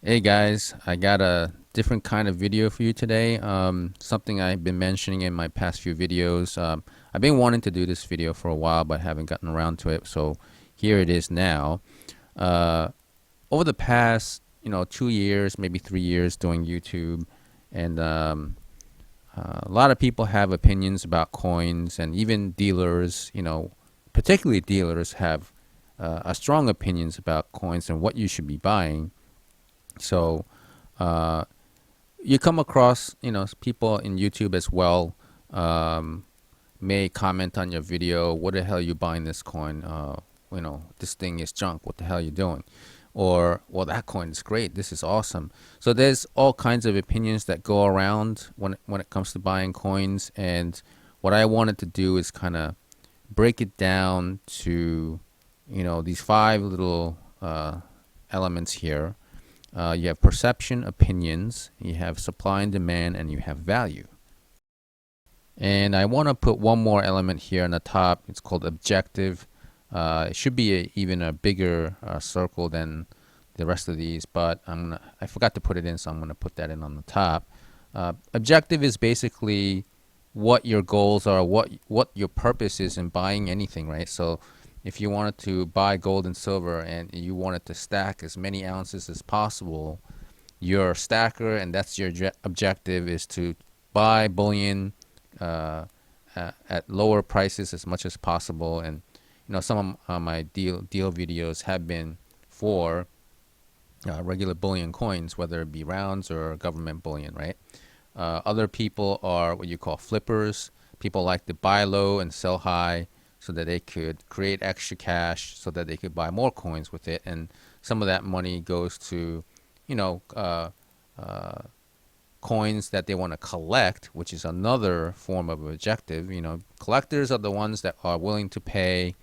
Hey guys, I got a different kind of video for you today. Something I've been mentioning in my past few videos. I've been wanting to do this video for a while, but haven't gotten around to it. So here it is now. Uh, Over the past, 2 years, maybe 3 years doing YouTube, and a lot of people have opinions about coins, and even dealers, particularly dealers have strong opinions about coins and what you should be buying. So uh, you come across, people in YouTube as well, um, may comment on your video. What the hell are you buying this coin? This thing is junk. What the hell are you doing? Or, well, that coin is great. This is awesome. So there's all kinds of opinions that go around when it comes to buying coins. And what I wanted to do is kind of break it down to, these five little elements here. You have perception, opinions, you have supply and demand, and you have value. And I want to put one more element here on the top. It's called objective. It should be even a bigger circle than the rest of these, but I forgot to put it in, so I'm going to put that in on the top. Objective is basically what your goals are, what your purpose is in buying anything, right? So if you wanted to buy gold and silver and you wanted to stack as many ounces as possible, your stacker, and that's your objective, is to buy bullion uh, at lower prices as much as possible. And some of my deal videos have been for regular bullion coins, whether it be rounds or government bullion, right? Other people are what you call flippers. People like to buy low and sell high so that they could create extra cash so that they could buy more coins with it. And some of that money goes to, you know, uh, uh, coins that they want to collect, which is another form of objective. Collectors are the ones that are willing to pay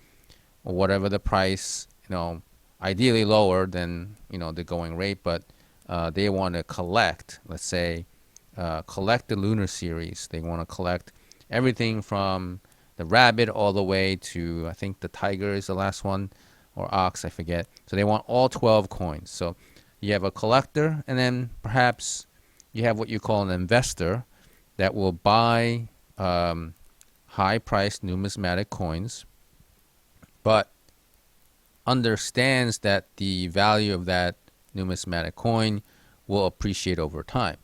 whatever the price, ideally lower than, the going rate, but they want to collect, let's say, collect the lunar series. They want to collect everything from the rabbit all the way to, I think the tiger is the last one, or ox, I forget. So they want all 12 coins. So you have a collector, and then perhaps you have what you call an investor that will buy high-priced numismatic coins, but understands that the value of that numismatic coin will appreciate over time.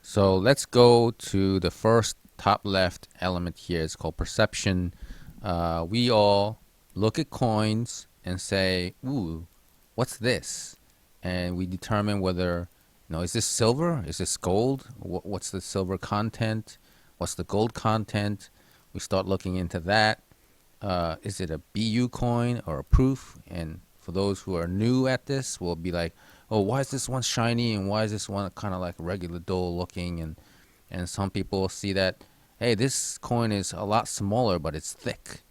So let's go to the first top left element here. It's called perception. We all look at coins and say, ooh, what's this? And we determine whether, is this silver? Is this gold? What's the silver content? What's the gold content? We start looking into that. Is it a BU coin or a proof? And for those who are new at this, we'll be like, oh, why is this one shiny and why is this one kind of like regular dull looking? And some people see that, hey, this coin is a lot smaller, but it's thick,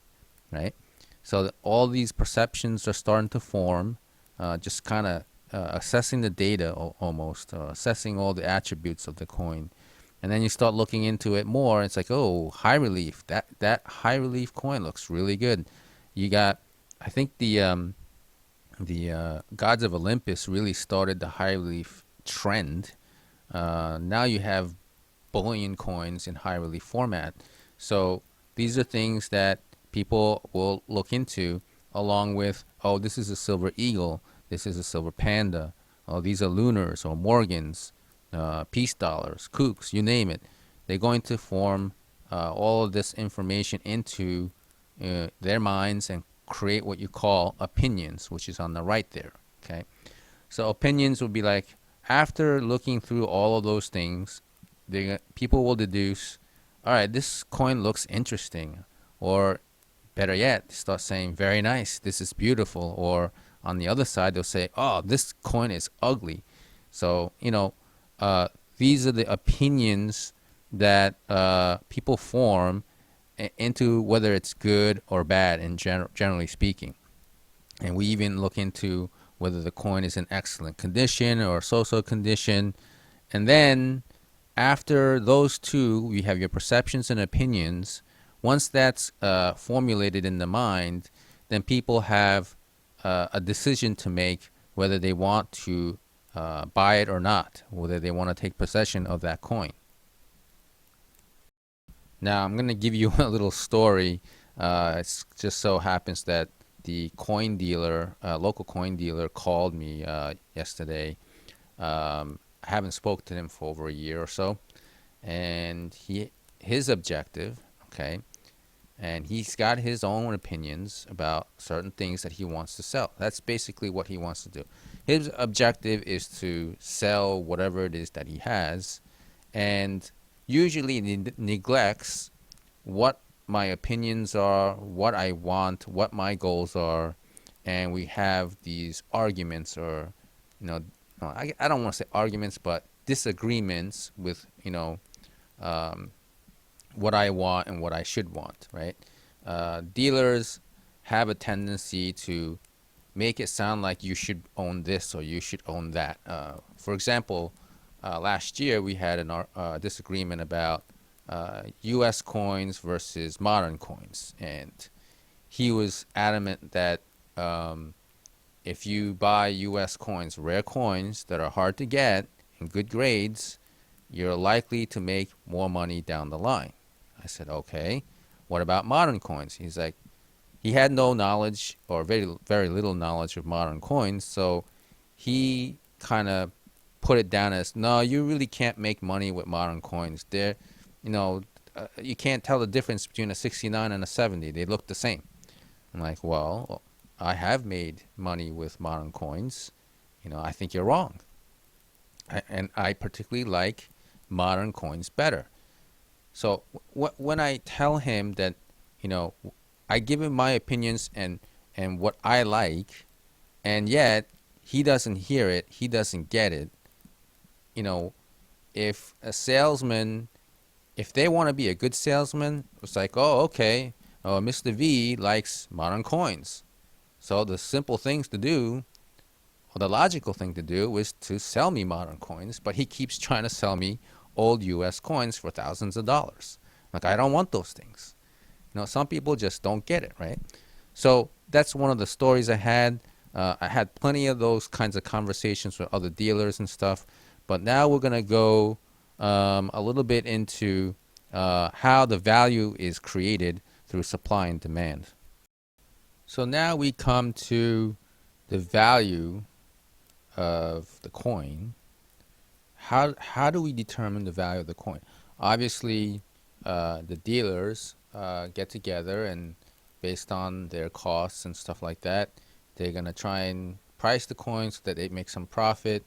right? So all these perceptions are starting to form, just kind of assessing the data almost, assessing all the attributes of the coin. And then you start looking into it more. It's like, oh, high relief. That high relief coin looks really good. You got, I think the gods of Olympus really started the high relief trend. Now you have bullion coins in high relief format. So these are things that people will look into, along with, oh, this is a silver eagle, this is a silver panda, oh, these are lunars or Morgans, peace dollars, kooks, you name it. They're going to form all of this information into their minds and create what you call opinions, which is on the right there. Okay, so opinions would be like, after looking through all of those things, people will deduce, all right, this coin looks interesting, or better yet, start saying, very nice, this is beautiful. Or on the other side, they'll say, oh, this coin is ugly. So these are the opinions that people form into whether it's good or bad, in generally speaking. And we even look into whether the coin is in excellent condition or so-so condition. And then after those two, we have your perceptions and opinions. Once that's formulated in the mind, then people have a decision to make whether they want to buy it or not, whether they want to take possession of that coin. Now, I'm going to give you a little story. It just so happens that the coin dealer, local coin dealer, called me yesterday. I haven't spoke to him for over a year or so, and his objective, okay, and he's got his own opinions about certain things that he wants to sell. That's basically what he wants to do. His objective is to sell whatever it is that he has, and usually he neglects what my opinions are, what I want, what my goals are, and we have these arguments, or no, I don't want to say arguments, but disagreements with what I want and what I should want, right? Dealers have a tendency to make it sound like you should own this or you should own that. For example, last year we had a disagreement about U.S. coins versus modern coins, and he was adamant that if you buy U.S. coins, rare coins that are hard to get in good grades, you're likely to make more money down the line. I said, okay, what about modern coins? He's like, he had no knowledge, or very, very little knowledge of modern coins, so he kind of put it down as, no, you really can't make money with modern coins. You can't tell the difference between a 69 and a 70. They look the same. I'm like, well, I have made money with modern coins. I think you're wrong. And I particularly like modern coins better. So when I tell him that, I give him my opinions and what I like, and yet he doesn't hear it, he doesn't get it. If a salesman, if they want to be a good salesman, it's like, oh, okay, Mr. V likes modern coins. So the simple things to do, or the logical thing to do, is to sell me modern coins, but he keeps trying to sell me old U.S. coins for thousands of dollars. Like, I don't want those things. Some people just don't get it, right? So that's one of the stories I had. I had plenty of those kinds of conversations with other dealers and stuff. But now we're going to go a little bit into how the value is created through supply and demand. So now we come to the value of the coin. How do we determine the value of the coin? Obviously, the dealers get together, and based on their costs and stuff like that, they're going to try and price the coin so that they make some profit,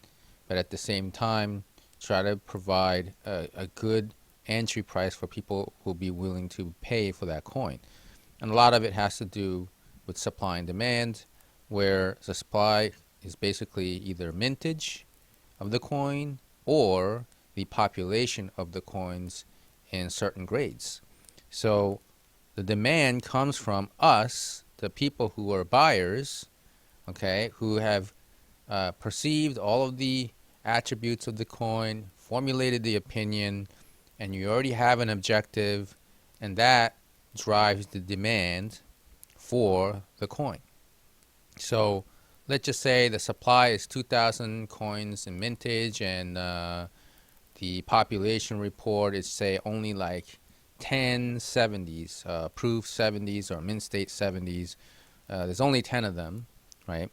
but at the same time try to provide a good entry price for people who will be willing to pay for that coin. And a lot of it has to do with supply and demand, where the supply is basically either mintage of the coin or the population of the coins in certain grades. So the demand comes from us, the people who are buyers, okay, who have perceived all of the attributes of the coin, formulated the opinion, and you already have an objective, and that drives the demand for the coin. So let's just say the supply is 2,000 coins in mintage, and the population report is, say, only like 10 70s, proof 70s or mint state 70s. There's only 10 of them, right?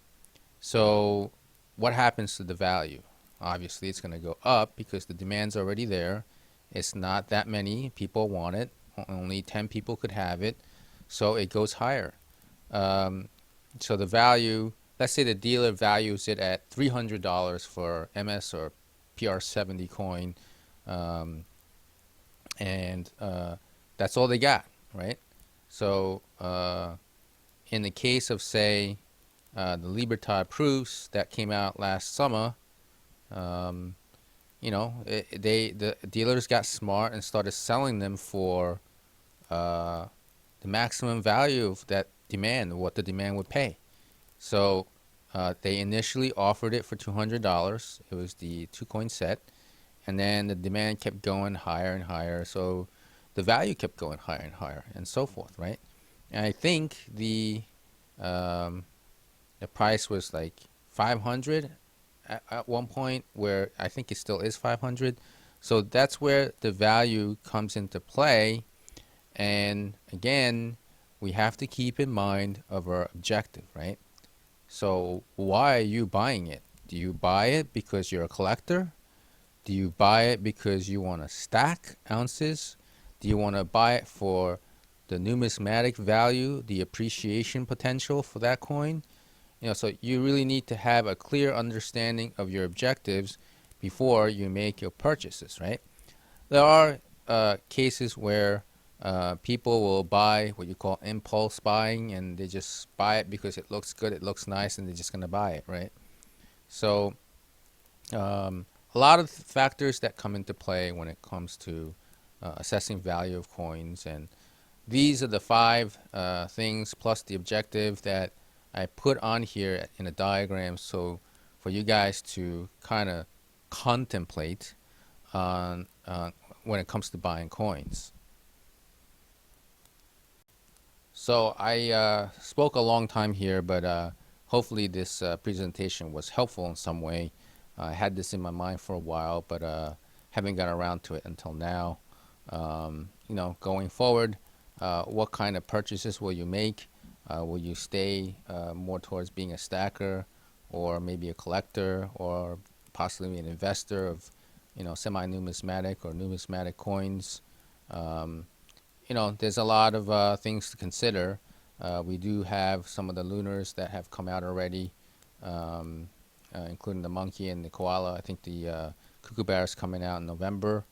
So what happens to the value? Obviously, it's going to go up because the demand's already there. It's not that many people want it. Only 10 people could have it. So it goes higher. So the value, let's say the dealer values it at $300 for MS or PR70 coin. And that's all they got, right? So in the case of, say, the Libertad proofs that came out last summer, the dealers got smart and started selling them for the maximum value of that demand, what the demand would pay. So they initially offered it for $200. It was the 2-coin set. And then the demand kept going higher and higher, so the value kept going higher and higher, and so forth, right? And I think the The price was like 500 at one point, where I think it still is 500. So that's where the value comes into play. And again, we have to keep in mind of our objective, right? So why are you buying it? Do you buy it because you're a collector? Do you buy it because you want to stack ounces? Do you want to buy it for the numismatic value, the appreciation potential for that coin? So you really need to have a clear understanding of your objectives before you make your purchases, right? There are cases where people will buy what you call impulse buying, and they just buy it because it looks good, it looks nice, and they're just going to buy it, right? So a lot of factors that come into play when it comes to assessing value of coins, and these are the five things plus the objective that I put on here in a diagram, so for you guys to kind of contemplate on when it comes to buying coins. So I spoke a long time here, but hopefully this presentation was helpful in some way. I had this in my mind for a while, but haven't got around to it until now. Going forward, what kind of purchases will you make? Will you stay more towards being a stacker, or maybe a collector, or possibly an investor of, semi-numismatic or numismatic coins? Um, there's a lot of things to consider. We do have some of the lunars that have come out already, including the monkey and the koala. I think the kookaburra is coming out in November,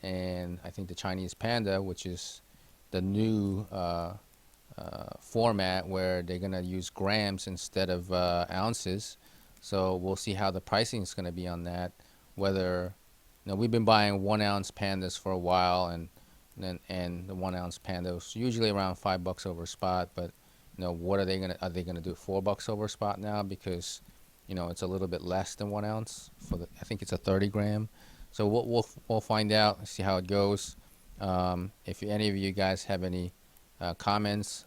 and I think the Chinese panda, which is the new format where they're going to use grams instead of ounces. So we'll see how the pricing is going to be on that. Whether, we've been buying 1 ounce pandas for a while, and the 1 ounce panda was usually around $5 over spot. But what are they gonna do $4 over spot now, because it's a little bit less than 1 ounce for I think it's a 30 gram. So we'll find out, see how it goes. If any of you guys have any comments,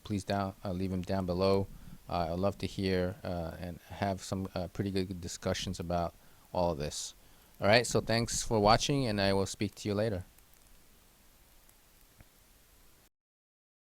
please leave them down below. I'd love to hear and have some pretty good discussions about all of this. All right, so thanks for watching, and I will speak to you later.